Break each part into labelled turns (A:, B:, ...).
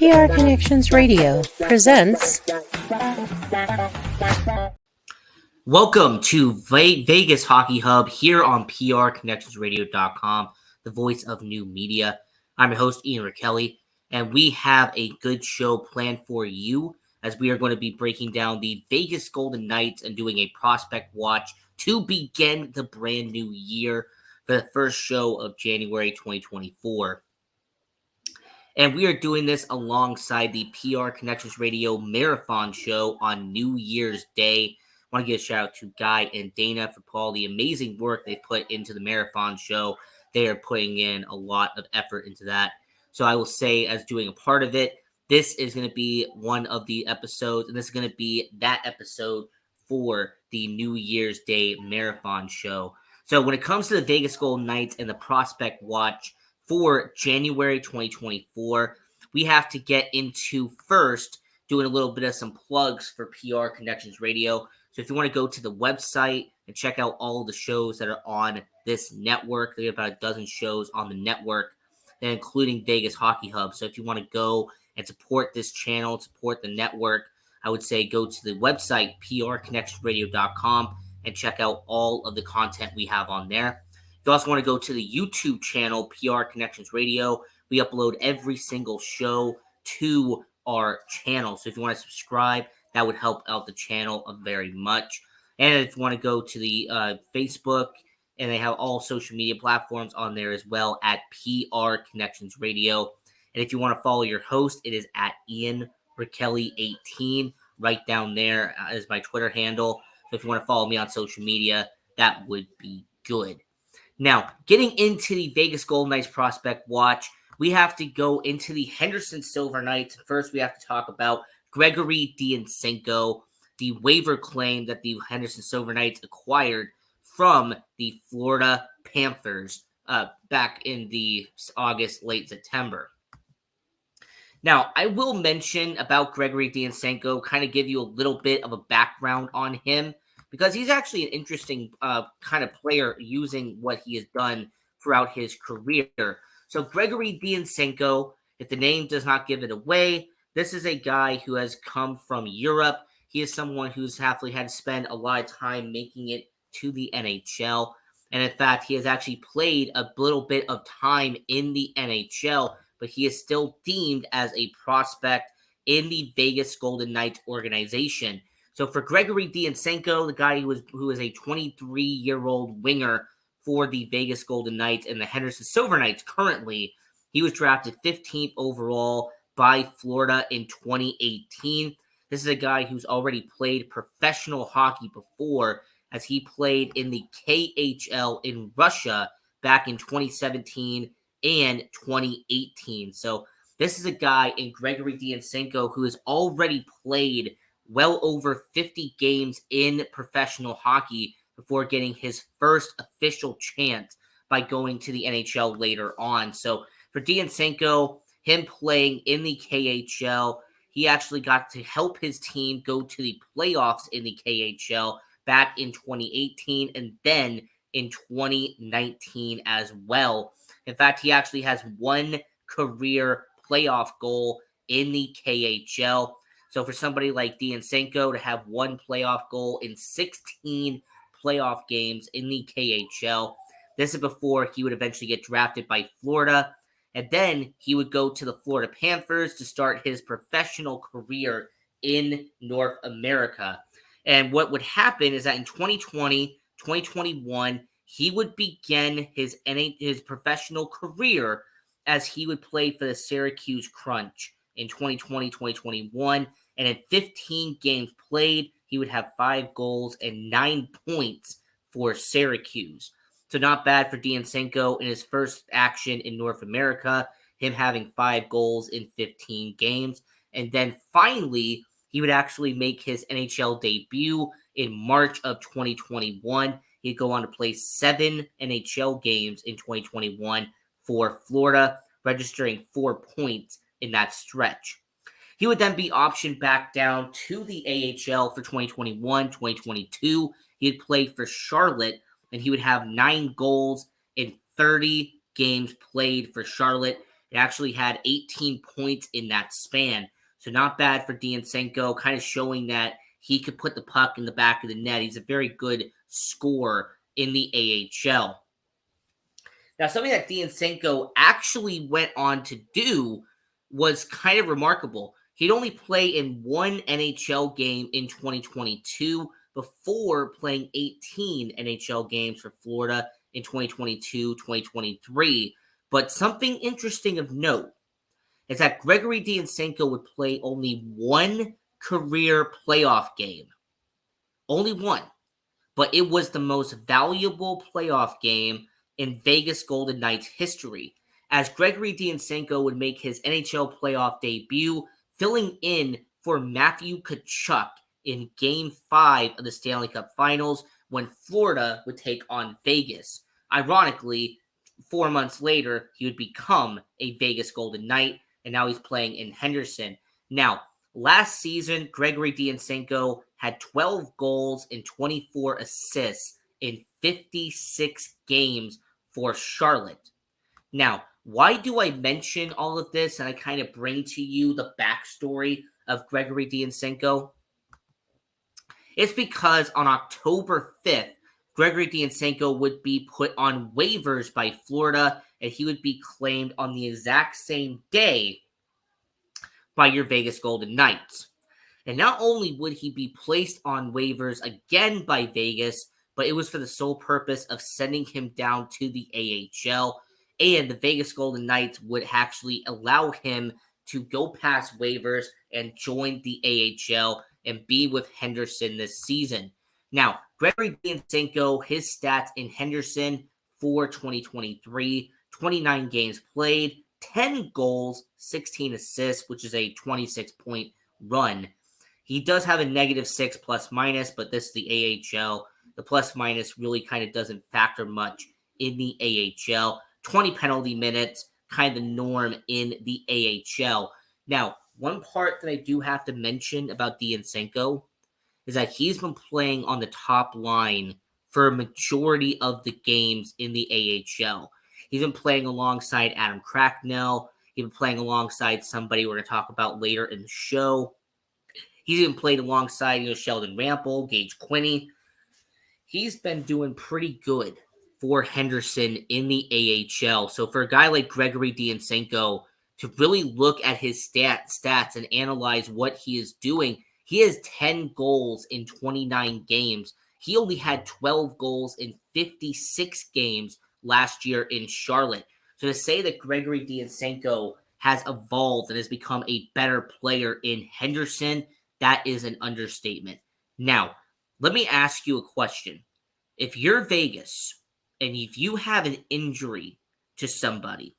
A: PR Connections Radio presents.
B: Welcome to Vegas Hockey Hub here on PRConnectionsRadio.com, the voice of new media. I'm your host, Ian Rachiele, and we have a good show planned for you as we are going to be breaking down the Vegas Golden Knights and doing a prospect watch to begin the brand new year for the first show of January 2024. And we are doing this alongside the PR Connections Radio Marathon Show on New Year's Day. I want to give a shout out to Guy and Dana for all the amazing work they put into the Marathon Show. They are putting in a lot of effort into that. So I will say, as doing a part of it, this is going to be one of the episodes, and this is going to be that episode for the New Year's Day Marathon Show. So when it comes to the Vegas Golden Knights and the Prospect Watch for January 2024, we have to get into first doing a little bit of some plugs for PR Connections Radio. So if you want to go to the website and check out all of the shows that are on this network, they have about a dozen shows on the network, including Vegas Hockey Hub. So if you want to go and support this channel, support the network, I would say go to the website, prconnectionsradio.com, and check out all of the content we have on there. If you also want to go to the YouTube channel, PR Connections Radio, we upload every single show to our channel. So if you want to subscribe, that would help out the channel very much. And if you want to go to the Facebook, and they have all social media platforms on there as well at PR Connections Radio. And if you want to follow your host, it is at Ian Rachiele18. Right down there is my Twitter handle. So if you want to follow me on social media, that would be good. Now, getting into the Vegas Golden Knights Prospect Watch, we have to go into the Henderson Silver Knights. First, we have to talk about Gregory Dyanchenko, the waiver claim that the Henderson Silver Knights acquired from the Florida Panthers back in the August, late September. Now, I will mention about Gregory Dyanchenko, kind of give you a little bit of a background on him, because he's actually an interesting kind of player using what he has done throughout his career. So Gregory Dyanchenko, if the name does not give it away, this is a guy who has come from Europe. He is someone who's actually had to spend a lot of time making it to the NHL. And in fact, he has actually played a little bit of time in the NHL, but he is still deemed as a prospect in the Vegas Golden Knights organization. So for Gregory Dyanchenko, the guy who is a 23-year-old winger for the Vegas Golden Knights and the Henderson Silver Knights currently, he was drafted 15th overall by Florida in 2018. This is a guy who's already played professional hockey before, as he played in the KHL in Russia back in 2017 and 2018. So this is a guy in Gregory Dyanchenko who has already played well over 50 games in professional hockey before getting his first official chance by going to the NHL later on. So for Dyanchenko, him playing in the KHL, he actually got to help his team go to the playoffs in the KHL back in 2018 and then in 2019 as well. In fact, he actually has one career playoff goal in the KHL. So for somebody like Dyanchenko to have one playoff goal in 16 playoff games in the KHL, this is before he would eventually get drafted by Florida. And then he would go to the Florida Panthers to start his professional career in North America. And what would happen is that in 2020, 2021, he would begin his professional career as he would play for the Syracuse Crunch in 2020, 2021. And in 15 games played, he would have 5 goals and 9 points for Syracuse. So not bad for Dyanchenko in his first action in North America, him having 5 goals in 15 games. And then finally, he would actually make his NHL debut in March of 2021. He'd go on to play 7 NHL games in 2021 for Florida, registering 4 points in that stretch. He would then be optioned back down to the AHL for 2021, 2022. He'd play for Charlotte, and he would have 9 goals in 30 games played for Charlotte, It actually had 18 points in that span. So not bad for Diansenko, kind of showing that he could put the puck in the back of the net. He's a very good scorer in the AHL. Now, something that Diansenko actually went on to do was kind of remarkable. He'd only play in one NHL game in 2022 before playing 18 NHL games for Florida in 2022, 2023. But something interesting of note is that Gregory Diansenko would play only one career playoff game. Only one. But it was the most valuable playoff game in Vegas Golden Knights history, as Gregory Diansenko would make his NHL playoff debut, filling in for Matthew Tkachuk in Game 5 of the Stanley Cup Finals when Florida would take on Vegas. Ironically, 4 months later, he would become a Vegas Golden Knight, and now he's playing in Henderson. Now, last season, Gregory Diansenko had 12 goals and 24 assists in 56 games for Charlotte. Now, why do I mention all of this and I kind of bring to you the backstory of Gregory Diansenko? It's because on October 5th, Gregory Diansenko would be put on waivers by Florida and he would be claimed on the exact same day by your Vegas Golden Knights. And not only would he be placed on waivers again by Vegas, but it was for the sole purpose of sending him down to the AHL. And the Vegas Golden Knights would actually allow him to go past waivers and join the AHL and be with Henderson this season. Now, Gregory Diansenko, his stats in Henderson for 2023, 29 games played, 10 goals, 16 assists, which is a 26-point run. He does have a -6 plus minus, but this is the AHL. The plus minus really kind of doesn't factor much in the AHL. 20 penalty minutes, kind of the norm in the AHL. Now, one part that I do have to mention about Diansenko is that he's been playing on the top line for a majority of the games in the AHL. He's been playing alongside Adam Cracknell. He's been playing alongside somebody we're going to talk about later in the show. He's even played alongside, Sheldon Rample, Gage Quinney. He's been doing pretty good for Henderson in the AHL. So for a guy like Gregory Diansenko to really look at his stats and analyze what he is doing, he has 10 goals in 29 games. He only had 12 goals in 56 games last year in Charlotte. So to say that Gregory Diansenko has evolved and has become a better player in Henderson, that is an understatement. Now, let me ask you a question. If you're Vegas and if you have an injury to somebody,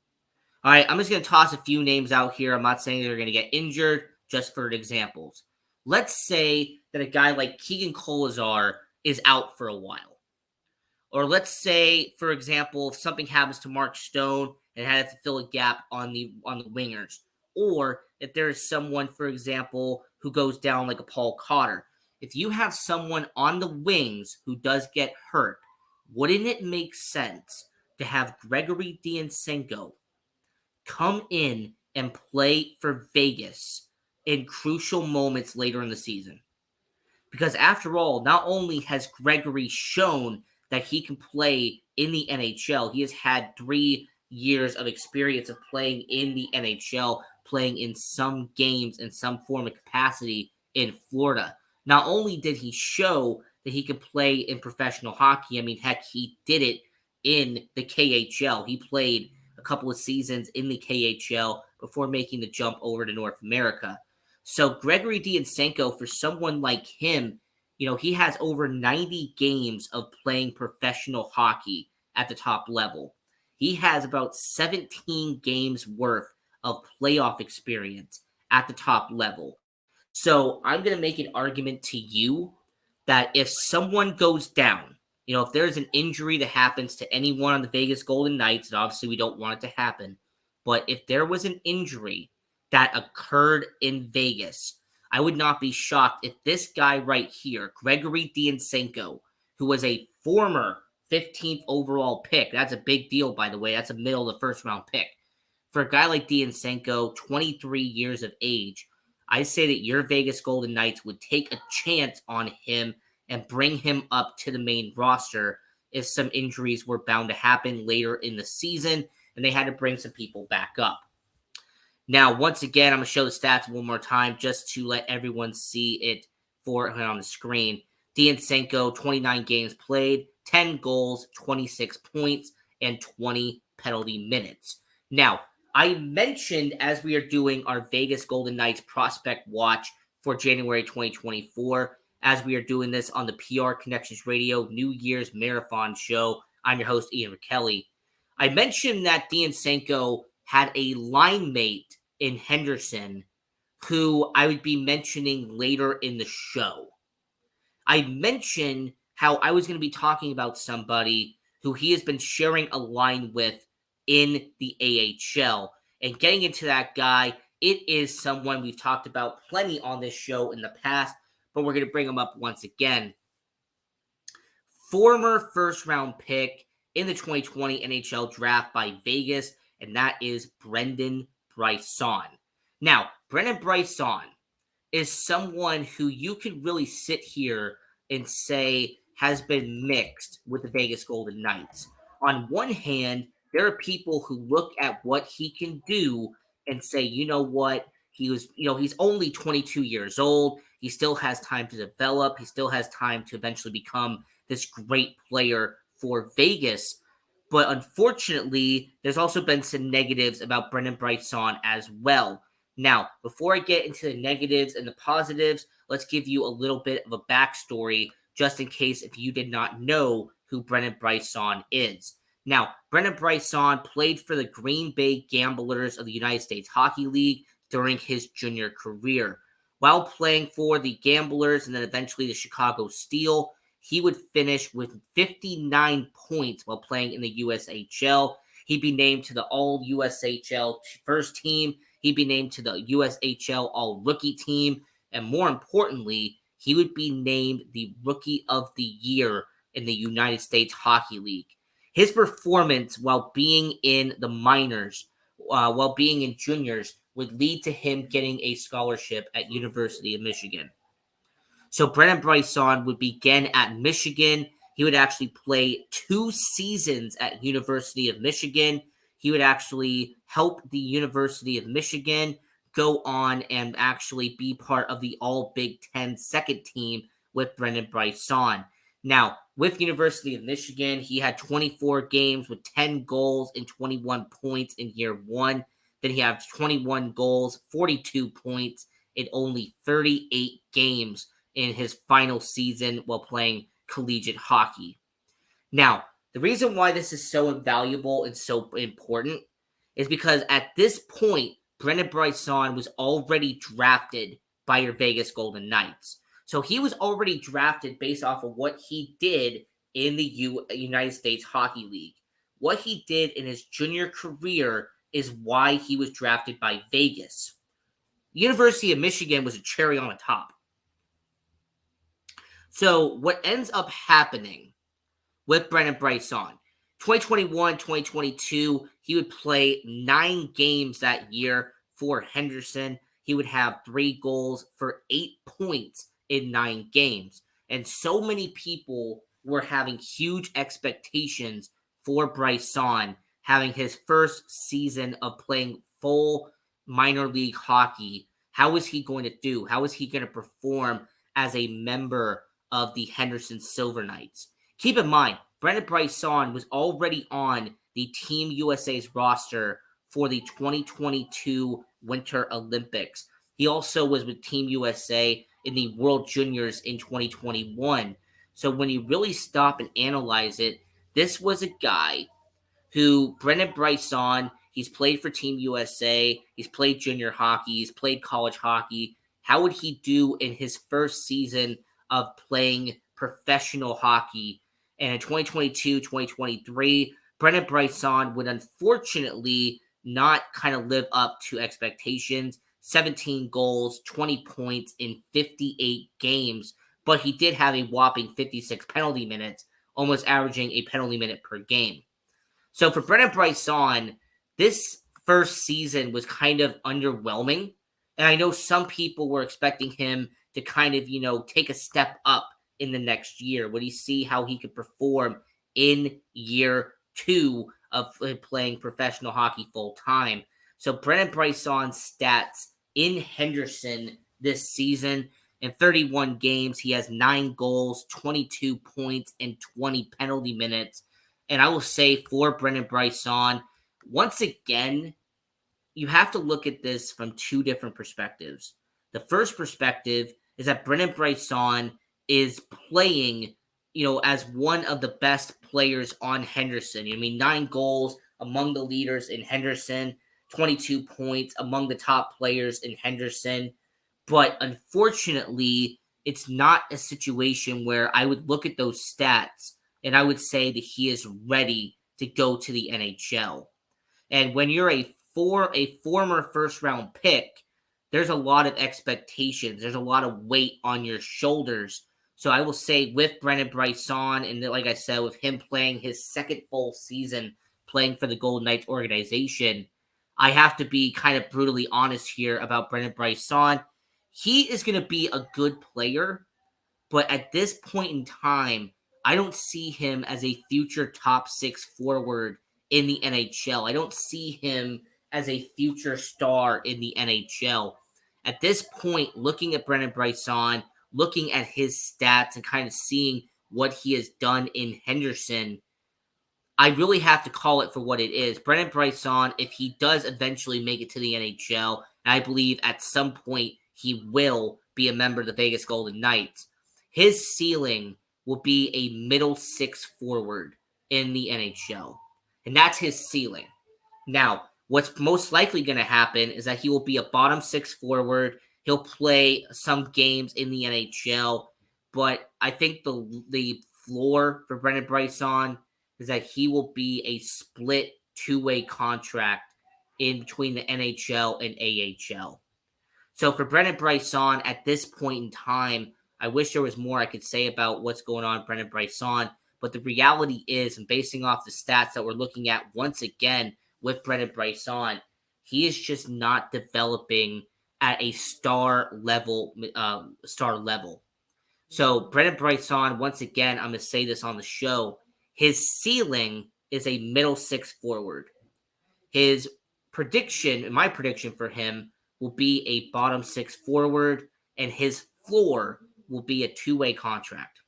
B: all right, I'm just going to toss a few names out here. I'm not saying they're going to get injured, just for examples. Let's say that a guy like Keegan Kolazar is out for a while. Or let's say, for example, if something happens to Mark Stone and has to fill a gap on the wingers. Or if there is someone, for example, who goes down like a Paul Cotter. If you have someone on the wings who does get hurt, wouldn't it make sense to have Gregory Diansenko come in and play for Vegas in crucial moments later in the season? Because after all, not only has Gregory shown that he can play in the NHL, he has had 3 years of experience of playing in the NHL, playing in some games in some form of capacity in Florida. Not only did he show that he could play in professional hockey, I mean, heck, he did it in the KHL. He played a couple of seasons in the KHL before making the jump over to North America. So Gregory Diansenko, for someone like him, he has over 90 games of playing professional hockey at the top level. He has about 17 games worth of playoff experience at the top level. So I'm going to make an argument to you that if someone goes down, if there's an injury that happens to anyone on the Vegas Golden Knights, and obviously we don't want it to happen, but if there was an injury that occurred in Vegas, I would not be shocked if this guy right here, Gregory Diansenko, who was a former 15th overall pick, that's a big deal, by the way, that's a middle of the first round pick, For a guy like Diansenko, 23 years of age, I say that your Vegas Golden Knights would take a chance on him and bring him up to the main roster if some injuries were bound to happen later in the season and they had to bring some people back up. Now, once again, I'm going to show the stats one more time just to let everyone see it on the screen. Diansenko, 29 games played, 10 goals, 26 points, and 20 penalty minutes. Now, I mentioned as we are doing our Vegas Golden Knights prospect watch for January 2024, as we are doing this on the PR Connections Radio New Year's Marathon Show. I'm your host, Ian Rachiele. I mentioned that Diansenko had a line mate in Henderson who I would be mentioning later in the show. I mentioned how I was going to be talking about somebody who he has been sharing a line with in the AHL. And getting into that guy, it is someone we've talked about plenty on this show in the past, but we're going to bring him up once again. Former first-round pick in the 2020 NHL draft by Vegas, and that is Brendan Brisson. Now, Brendan Brisson is someone who you could really sit here and say has been mixed with the Vegas Golden Knights. On one hand, there are people who look at what he can do and say, you know what, he's only 22 years old. He still has time to develop. He still has time to eventually become this great player for Vegas. But unfortunately, there's also been some negatives about Brendan Brisson as well. Now, before I get into the negatives and the positives, let's give you a little bit of a backstory just in case if you did not know who Brendan Brisson is. Now, Brendan Brisson played for the Green Bay Gamblers of the United States Hockey League during his junior career. While playing for the Gamblers and then eventually the Chicago Steel, he would finish with 59 points while playing in the USHL. He'd be named to the All-USHL first team. He'd be named to the USHL All-Rookie team. And more importantly, he would be named the Rookie of the Year in the United States Hockey League. His performance while being in the minors, while being in juniors, would lead to him getting a scholarship at University of Michigan. So Brendan Brisson would begin at Michigan. He would actually play 2 seasons at University of Michigan. He would actually help the University of Michigan go on and actually be part of the All Big Ten second team with Brendan Brisson. Now, with University of Michigan, he had 24 games with 10 goals and 21 points in year 1. Then he had 21 goals, 42 points in only 38 games in his final season while playing collegiate hockey. Now, the reason why this is so invaluable and so important is because at this point, Brendan Brisson was already drafted by your Vegas Golden Knights. So he was already drafted based off of what he did in the United States Hockey League. What he did in his junior career is why he was drafted by Vegas. University of Michigan was a cherry on the top. So what ends up happening with Brendan Brisson, 2021, 2022, he would play 9 games that year for Henderson. He would have 3 goals for 8 points in 9 games. And so many people were having huge expectations for Brisson having his first season of playing full minor league hockey. How is he going to do? How is he going to perform as a member of the Henderson Silver Knights? Keep in mind, Brendan Brisson was already on the Team USA's roster for the 2022 Winter Olympics. He also was with Team USA in the World Juniors in 2021. So when you really stop and analyze it, this was a guy who, Brendan Brisson, he's played for Team USA, he's played junior hockey, he's played college hockey. How would he do in his first season of playing professional hockey? And in 2022, 2023, Brendan Brisson would unfortunately not kind of live up to expectations. 17 goals, 20 points in 58 games, but he did have a whopping 56 penalty minutes, almost averaging a penalty minute per game. So for Brendan Brisson, this first season was kind of underwhelming. And I know some people were expecting him to kind of, take a step up in the next year. Would he see how he could perform in year 2 of playing professional hockey full time? So Brennan Bryson's stats in Henderson this season: in 31 games, he has 9 goals, 22 points, and 20 penalty minutes. And I will say for Brennan Bryson, once again, you have to look at this from 2 different perspectives. The first perspective is that Brennan Bryson is playing, as one of the best players on Henderson. 9 goals, among the leaders in Henderson, 22 points, among the top players in Henderson. But unfortunately, it's not a situation where I would look at those stats and I would say that he is ready to go to the NHL. And when you're a former first round pick, there's a lot of expectations. There's a lot of weight on your shoulders. So I will say with Brennan Bryson, and like I said, with him playing his second full season playing for the Golden Knights organization, I have to be kind of brutally honest here about Brennan Bryson. He is going to be a good player, but at this point in time, I don't see him as a future top 6 forward in the NHL. I don't see him as a future star in the NHL. At this point, looking at Brennan Bryson, looking at his stats and kind of seeing what he has done in Henderson, I really have to call it for what it is. Brennan Bryson, if he does eventually make it to the NHL, and I believe at some point he will be a member of the Vegas Golden Knights, his ceiling will be a middle 6 forward in the NHL. And that's his ceiling. Now, what's most likely going to happen is that he will be a bottom 6 forward. He'll play some games in the NHL, but I think the floor for Brennan Bryson is that he will be a split 2-way contract in between the NHL and AHL. So for Brennan Bryson at this point in time, I wish there was more I could say about what's going on with Brennan Bryson, but the reality is, and basing off the stats that we're looking at once again with Brennan Bryson, he is just not developing at a star level. So Brennan Bryson, once again, I'm going to say this on the show, his ceiling is a middle 6 forward. His prediction, my prediction for him, will be a bottom 6 forward, and his floor will be a 2-way contract.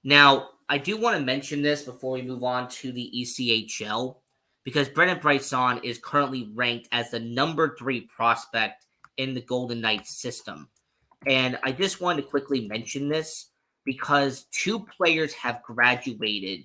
B: Now, I do want to mention this before we move on to the ECHL, because Brennan Bryson is currently ranked as the number 3 prospect in the Golden Knights system. And I just wanted to quickly mention this because 2 players have graduated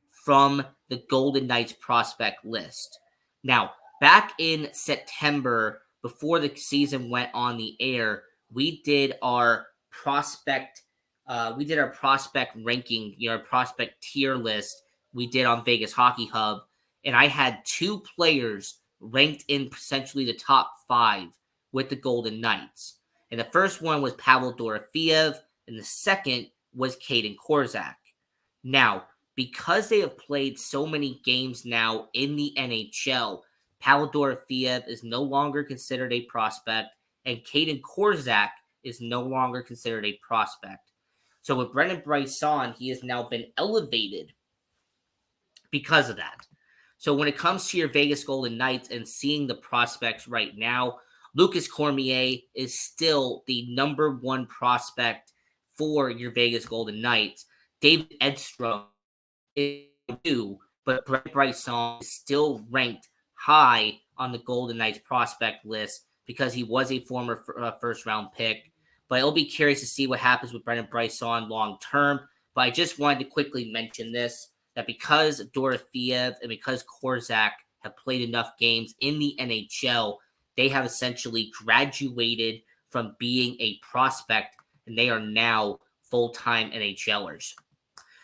B: from the Golden Knights prospect list. Now, back in September, before the season went on the air, we did our prospect ranking, our prospect tier list we did on Vegas Hockey Hub, and I had 2 players ranked in essentially the top 5 with the Golden Knights. And the first one was Pavel Dorofeev, and the second was Caden Korczak. Now, because they have played so many games now in the NHL, Pavel Dorofeev is no longer considered a prospect, and Caden Korczak is no longer considered a prospect. So with Brennan Bryson, he has now been elevated because of that. So when it comes to your Vegas Golden Knights and seeing the prospects right now, Lucas Cormier is still the number 1 prospect for your Vegas Golden Knights. David Edstrom is 2, but Brent Bryson is still ranked high on the Golden Knights prospect list because he was a former first-round pick. But it'll be curious to see what happens with Brennan Bryson long-term. But I just wanted to quickly mention this, that because Dorofeev and because Korczak have played enough games in the NHL, they have essentially graduated from being a prospect, and they are now full-time NHLers.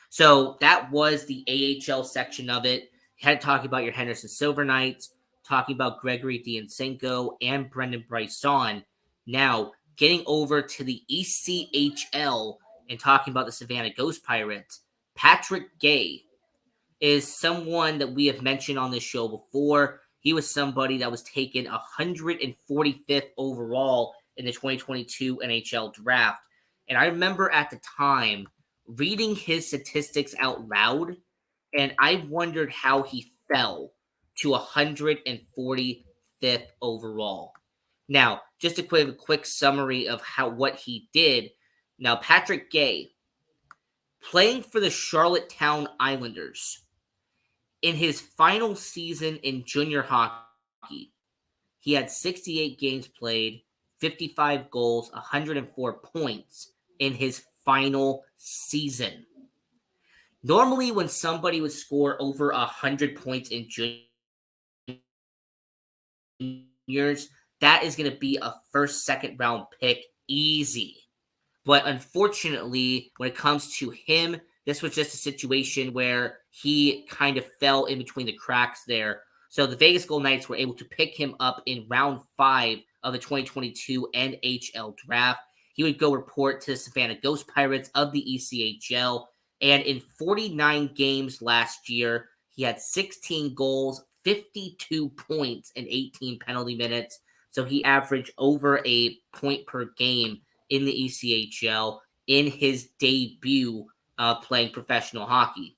B: So that was the AHL section of it. Had talking about your Henderson Silver Knights, talking about Gregory Diansenko and Brendan Bryson. Now, getting over to the ECHL and talking about the Savannah Ghost Pirates, Patrick Gay is someone that we have mentioned on this show before. He was somebody that was taken 145th overall in the 2022 NHL draft. And I remember at the time reading his statistics out loud, and I wondered how he fell to 145th overall. Now, just a quick summary of what he did. Now, Patrick Gay, playing for the Charlottetown Islanders, in his final season in junior hockey, he had 68 games played, 55 goals, 104 points in his final season. Normally, when somebody would score over 100 points in juniors, that is going to be a first, second round pick easy. But unfortunately, when it comes to him, this was just a situation where he kind of fell in between the cracks there. So the Vegas Golden Knights were able to pick him up in round 5 of the 2022 NHL draft. He would go report to the Savannah Ghost Pirates of the ECHL. And in 49 games last year, he had 16 goals, 52 points, and 18 penalty minutes. So he averaged over a point per game in the ECHL in his debut playing professional hockey.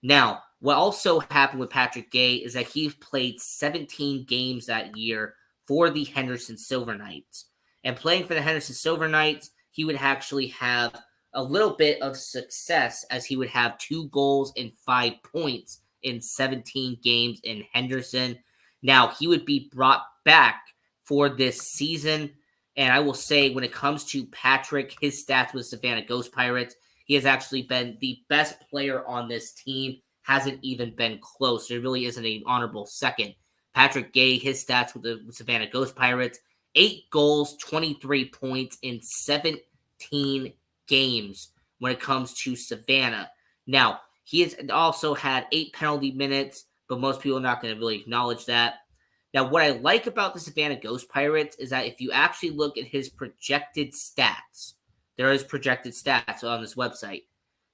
B: Now, what also happened with Patrick Gay is that he played 17 games that year for the Henderson Silver Knights. And playing for the Henderson Silver Knights, he would actually have a little bit of success, as he would have 2 goals and 5 points in 17 games in Henderson. Now, he would be brought back for this season. And I will say, when it comes to Patrick, his stats with Savannah Ghost Pirates, he has actually been the best player on this team. Hasn't even been close. There really isn't an honorable second. Patrick Gay, his stats with the Savannah Ghost Pirates, 8 goals, 23 points in 17 games when it comes to Savannah. Now, he has also had 8 penalty minutes, but most people are not going to really acknowledge that. Now, what I like about the Savannah Ghost Pirates is that if you actually look at his projected stats, there is projected stats on this website.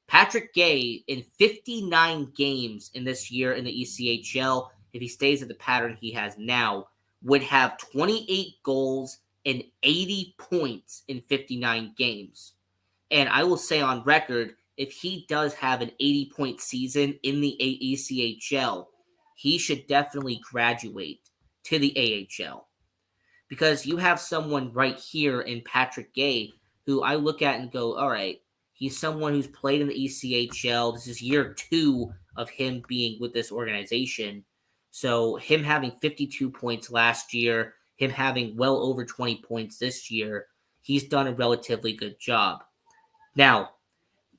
B: Patrick Gay, in 59 games in this year in the ECHL, if he stays at the pattern he has now, would have 28 goals and 80 points in 59 games. And I will say on record, if he does have an 80-point season in the ECHL, he should definitely graduate to the AHL, because you have someone right here in Patrick Gay who I look at and go, all right, he's someone who's played in the ECHL. This is year 2 of him being with this organization. So him having 52 points last year, him having well over 20 points this year, he's done a relatively good job. Now,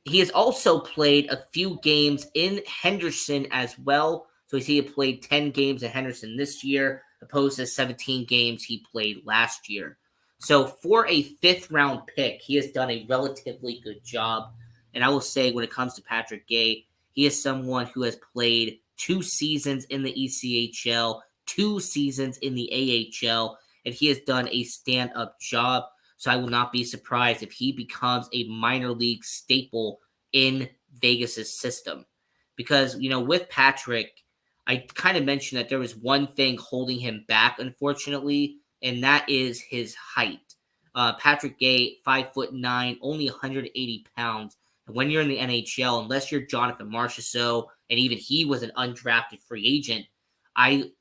B: he has also played a few games in Henderson as well. So he played 10 games in Henderson this year, opposed to 17 games he played last year. So for a 5th round pick, he has done a relatively good job. And I will say, when it comes to Patrick Gay, he is someone who has played 2 seasons in the ECHL, 2 seasons in the AHL, and he has done a stand-up job. So I will not be surprised if he becomes a minor league staple in Vegas's system. Because, with Patrick, I kind of mentioned that there was one thing holding him back, unfortunately, and that is his height. Patrick Gay, 5'9", only 180 pounds. And when you're in the NHL, unless you're Jonathan Marchessault, and even he was an undrafted free agent,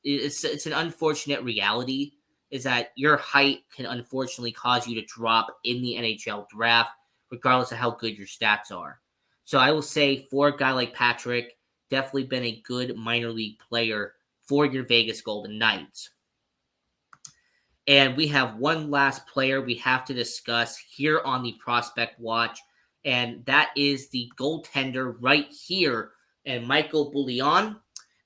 B: it's an unfortunate reality, is that your height can unfortunately cause you to drop in the NHL draft, regardless of how good your stats are. So I will say, for a guy like Patrick, definitely been a good minor league player for your Vegas Golden Knights. And we have one last player we have to discuss here on the Prospect Watch, and that is the goaltender right here, and Michael Bouillon,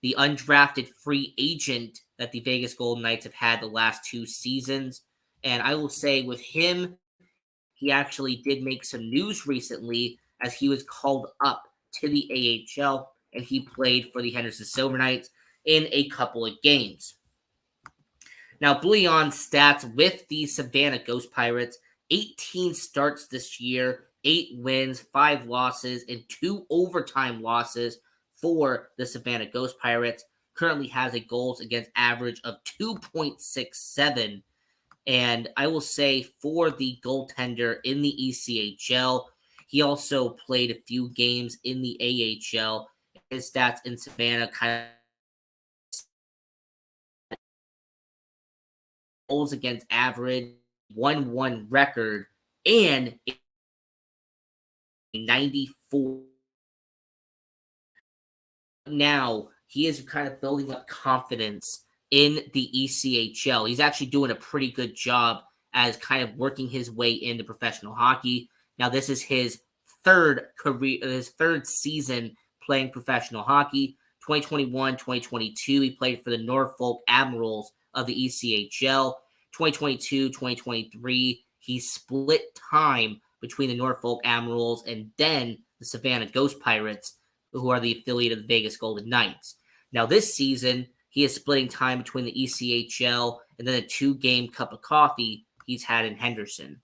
B: the undrafted free agent that the Vegas Golden Knights have had the last 2 seasons. And I will say, with him, he actually did make some news recently, as he was called up to the AHL, and he played for the Henderson Silver Knights in a couple of games. Now, Bouillon's stats with the Savannah Ghost Pirates: 18 starts this year, 8 wins, 5 losses, and 2 overtime losses for the Savannah Ghost Pirates. Currently has a goals against average of 2.67. And I will say for the goaltender in the ECHL, he also played a few games in the AHL. His stats in Savannah kind of goals against average, 1-1 record, and 94. Now he is kind of building up confidence in the ECHL. He's actually doing a pretty good job as kind of working his way into professional hockey. Now this is his third season playing professional hockey. 2021, 2022, he played for the Norfolk Admirals of the ECHL. 2022, 2023, he split time between the Norfolk Admirals and then the Savannah Ghost Pirates, who are the affiliate of the Vegas Golden Knights. Now, this season, he is splitting time between the ECHL and then a 2-game cup of coffee he's had in Henderson.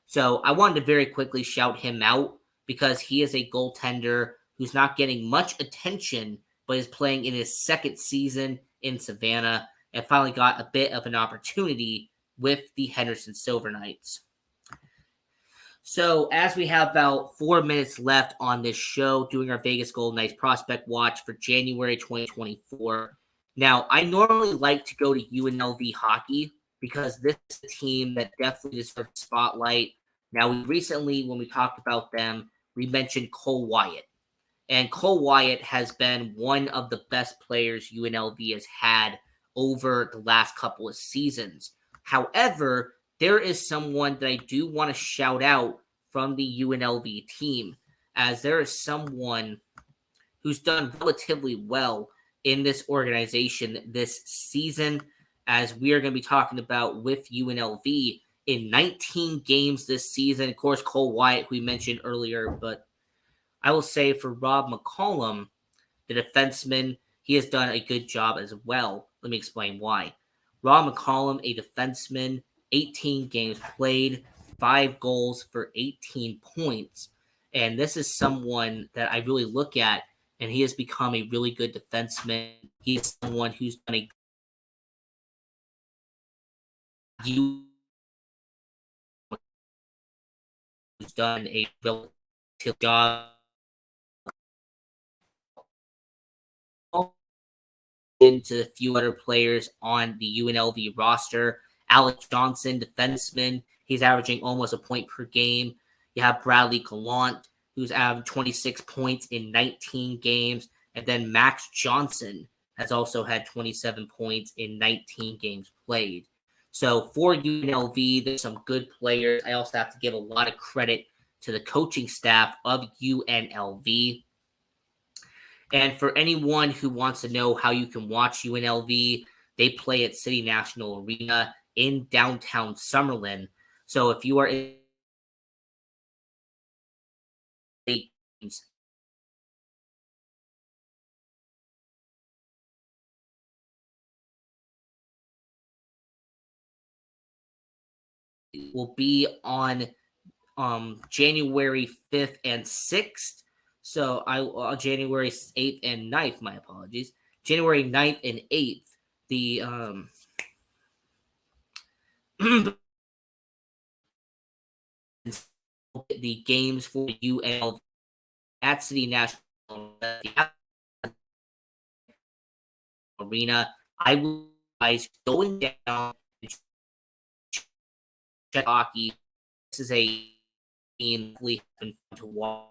B: So I wanted to very quickly shout him out because he is a goaltender who's not getting much attention, but is playing in his second season in Savannah and finally got a bit of an opportunity with the Henderson Silver Knights. So, as we have about 4 minutes left on this show, doing our Vegas Golden Knights prospect watch for January 2024. Now, I normally like to go to UNLV hockey because this is a team that definitely deserves a spotlight. Now, we recently, when we talked about them, we mentioned Cole Wyatt. And Cole Wyatt has been one of the best players UNLV has had over the last couple of seasons. However, there is someone that I do want to shout out from the UNLV team, as there is someone who's done relatively well in this organization this season, as we are going to be talking about with UNLV in 19 games this season. Of course, Cole Wyatt, who we mentioned earlier, but I will say for Rob McCollum, the defenseman, he has done a good job as well. Let me explain why. Rob McCollum, a defenseman, 18 games played, 5 goals for 18 points. And this is someone that I really look at, and he has become a really good defenseman. He's someone who's done a relative job into a few other players on the UNLV roster. Alex Johnson, defenseman, he's averaging almost a point per game. You have Bradley Gallant, who's averaged 26 points in 19 games. And then Max Johnson has also had 27 points in 19 games played. So for UNLV, there's some good players. I also have to give a lot of credit to the coaching staff of UNLV. And for anyone who wants to know how you can watch UNLV, they play at City National Arena in downtown Summerlin. So if you are in will be on January 5th and 6th. So January 8th and 9th, my apologies. January 9th and 8th, the games for UNLV at City National Arena. I will guys going down check hockey. This is a game we have been fun to watch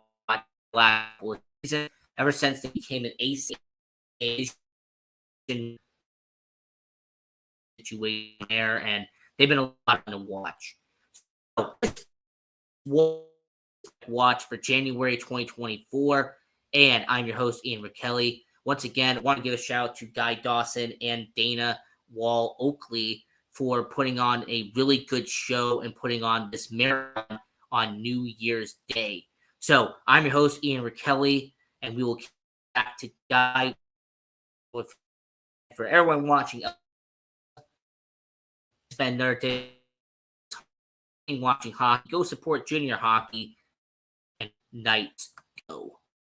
B: last season ever since they became an AC situation there, and they've been a lot of fun to watch. So, watch for January 2024, and I'm your host, Ian Rachiele. Once again, I want to give a shout out to Guy Dawson and Dana Wall Oakley for putting on a really good show and putting on this marathon on New Year's Day. So I'm your host, Ian Rachiele, and we will get back to Guy with for everyone watching. Spend their day watching hockey. Go support junior hockey and night go.